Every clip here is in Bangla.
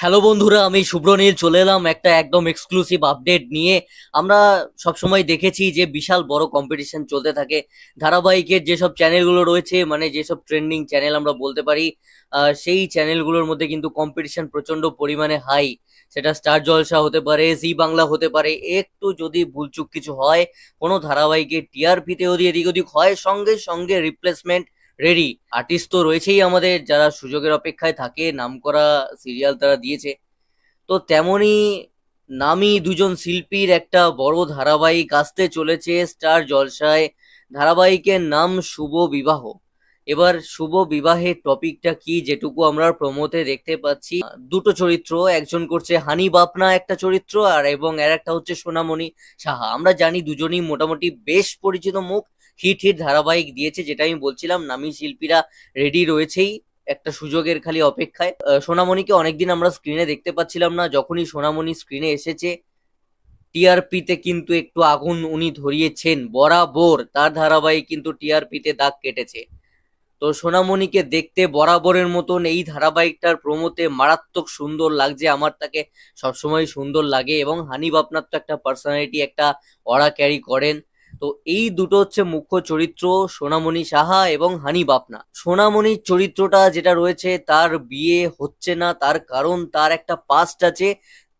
হ্যালো বন্ধুরা, আমি শুভ্রনীল চলে এলাম একটা একদম এক্সক্লুসিভ আপডেট নিয়ে। আমরা সবসময় দেখেছি যে বিশাল বড় কম্পিটিশন চলতে থাকে ধারাবাহিকের যেসব চ্যানেলগুলো রয়েছে, মানে যেসব ট্রেন্ডিং চ্যানেল আমরা বলতে পারি। সেই চ্যানেলগুলোর মধ্যে কিন্তু কম্পিটিশন প্রচন্ড পরিমাণে হাই। সেটা স্টার জলসা হতে পারে, জি বাংলা হতে পারে। একটু যদি ভুলচুক কিছু হয়, কোনো ধারাবাহিকের টিআরপিতে যদি এদিক ওদিক হয়, সঙ্গে সঙ্গে রিপ্লেসমেন্ট রেডি। আর্টিস্ট তো রয়েছেই আমাদের, যারা সুযোগের অপেক্ষায় থাকে, নামকরা সিরিয়াল তারা দিয়েছে। তো তেমনি নামি দুজন শিল্পীর একটা বড় ধারাবাহিক আসতে চলেছে স্টার জলসায়। ধারাবাহিকের নাম শুভ বিবাহ। এবার শুভ বিবাহের টপিকটা কি, যেটুকু আমরা প্রমোতে দেখতে পাচ্ছি, দুটো চরিত্র, একজন করছে হানি বাপনা একটা চরিত্র, আর একটা হচ্ছে সোনামণি সাহা। আমরা জানি দুজনই মোটামুটি বেশ পরিচিত মুখ। হিট হিট ধারাবাহিক দিয়েছে, যেটা আমি বলছিলাম, নামী শিল্পীরা রেডি রয়েছেই একটা সুযোগের খালি অপেক্ষায়। সোনামণিকে অনেকদিন আমরা স্ক্রিনে দেখতে পাচ্ছিলাম না। যখনই সোনামণি স্ক্রিনে এসেছে, টিআরপিতে কিন্তু একটু আগুন উনি ধরিয়েছেন বরাবর। তার ধারাবাহিক কিন্তু টিআরপিতে দাগ কেটেছে। তো সোনামণিকে দেখতে বরাবরের মতন এই ধারাবাহিকটার প্রমোতে মারাত্মক সুন্দর লাগছে। আমার তাকে সবসময় সুন্দর লাগে, এবং হানিফ আপনার তো একটা পার্সোনালিটি, একটা অরা ক্যারি করেন। তো এই দুটো হচ্ছে মুখ্য চরিত্র, সোনামণি সাহা এবং হানিফ আপনা। সোনামণির চরিত্রটা যেটা রয়েছে, তার বিয়ে হচ্ছে না, তার কারণ তার একটা পাস্ট আছে।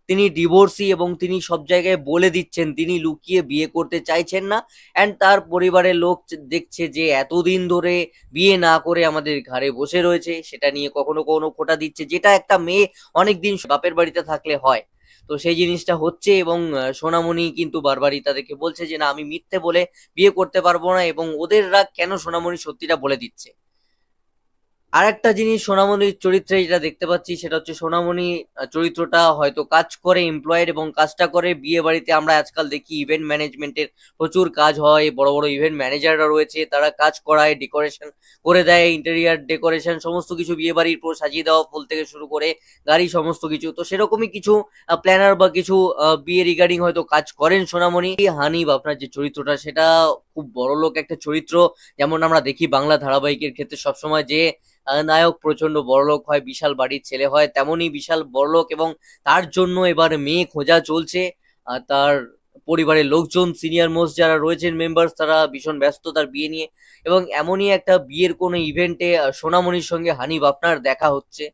তিনি ডিভোর্সি, এবং তিনি সব জায়গায় বলে দিচ্ছেন তিনি লুকিয়ে বিয়ে করতে চাইছেন না। অ্যান্ড তার পরিবারের লোক দেখছে যে এতদিন ধরে বিয়ে না করে আমাদের ঘাড়ে বসে রয়েছে, সেটা নিয়ে কখনো কখনো খোঁটা দিচ্ছে, যেটা একটা মেয়ে অনেকদিন বাপের বাড়িতে থাকলে হয়। তো সেই জিনিসটা হচ্ছে, এবং সোনামণি কিন্তু বারবারই তাদেরকে বলছে যে না, আমি মিথ্যে বলে বিয়ে করতে পারবো না, এবং ওদের রাগ কেন সোনামণি সত্যিটা বলে দিচ্ছে। আর একটা জিনিস সোনামণির চরিত্রে যেটা দেখতে পাচ্ছি, সেটা হচ্ছে সোনামণি চরিত্রটা হয়তো কাজ করে এমপ্লয়েড, এবং কাজটা করে বিয়ে বাড়িতে। আমরা আজকাল দেখি ইভেন্ট ম্যানেজমেন্টের প্রচুর কাজ হয়, বড় বড় ইভেন্ট ম্যানেজাররা রয়েছে, তারা কাজ করায়, ডেকোরেশন করে দেয়, ইন্টেরিয়ার ডেকোরেশন সমস্ত কিছু, বিয়ে বাড়ির পুরো সাজিয়ে দেওয়া ফুল থেকে শুরু করে গাড়ি সমস্ত কিছু। তো সেরকমই কিছু প্ল্যানার বা কিছু বিয়ে রিগার্ডিং হয়তো কাজ করেন সোনামণি। হানিফ আপনার যে চরিত্রটা, সেটা খুব বড় লোক একটা চরিত্র। যেমন আমরা দেখি বাংলা ধারাবাহিকের ক্ষেত্রে সবসময় যে নায়ক প্রচন্ড বড়লোক হয়, বিশাল বাড়ির ছেলে হয়, তেমনই বিশাল বড়লোক, এবং তার জন্য এবার মেয়ে খোঁজা চলছে। তার পরিবারের লোকজন, সিনিয়র মোস্ট যারা রয়েছেন মেম্বার্স, তারা ভীষণ ব্যস্ত তার বিয়ে নিয়ে। এবং এমনই একটা বিয়ের কোনো ইভেন্টে সোনামণির সঙ্গে হানিফ আপনার দেখা হচ্ছে।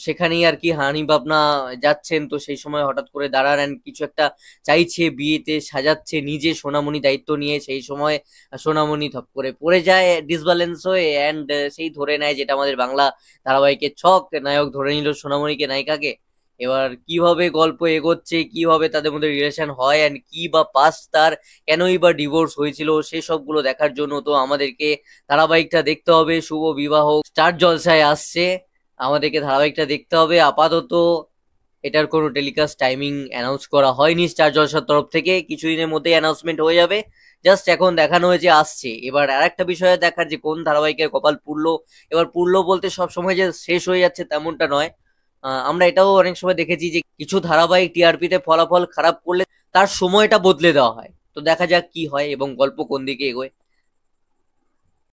সেখানেই আর কি হানিফ আপনা যাচ্ছেন, তো সেই সময় হঠাৎ করে দাঁড়ান and কিছু একটা চাইছে, বিয়েতে সাজাচ্ছে নিজে সোনামণি দায়িত্ব নিয়ে। সেই সময় সোনামণি ধপ করে পড়ে যায় ডিসব্যালেন্স হয়ে, অ্যান্ড সেই ধরে নেয়, যেটা আমাদের বাংলা ধারাবাহিকের ছক, নায়ক ধরে নিল সোনামণিকে, নায়িকাকে। এবার কিভাবে গল্প এগোচ্ছে, কিভাবে তাদের মধ্যে রিলেশন হয়, অ্যান্ড কি বা পাস্ট তার, কেনই বা ডিভোর্স হয়েছিল, সে সবগুলো দেখার জন্য তো আমাদেরকে ধারাবাহিকটা দেখতে হবে। শুভ বিবাহ স্টার জলসায় আসছে, আমাদেরকে ধারাবাহিকটা দেখতে হবে। আপাতত এটার কোনো টেলিকাস্ট টাইমিং অ্যানাউন্স করা হয়নি স্টার জলসার তরফ থেকে, কিছুদিনের মধ্যেই অ্যানাউন্সমেন্ট হয়ে যাবে। জাস্ট এখন দেখানো হয়েছে আসছে। এবার আর একটা বিষয় দেখার, যে কোন ধারাবাহিকের কপাল পুরলো। এবার পুরলো বলতে সব সময় যে শেষ হয়ে যাচ্ছে তেমনটা নয়। আমরা এটাও অনেক সময় দেখেছি যে কিছু ধারাবাহিক টিআরপিতে ফলাফল খারাপ করলে তার সময়টা বদলে দেওয়া হয়। তো দেখা যাক কি হয় এবং গল্প কোন দিকে এগোয়।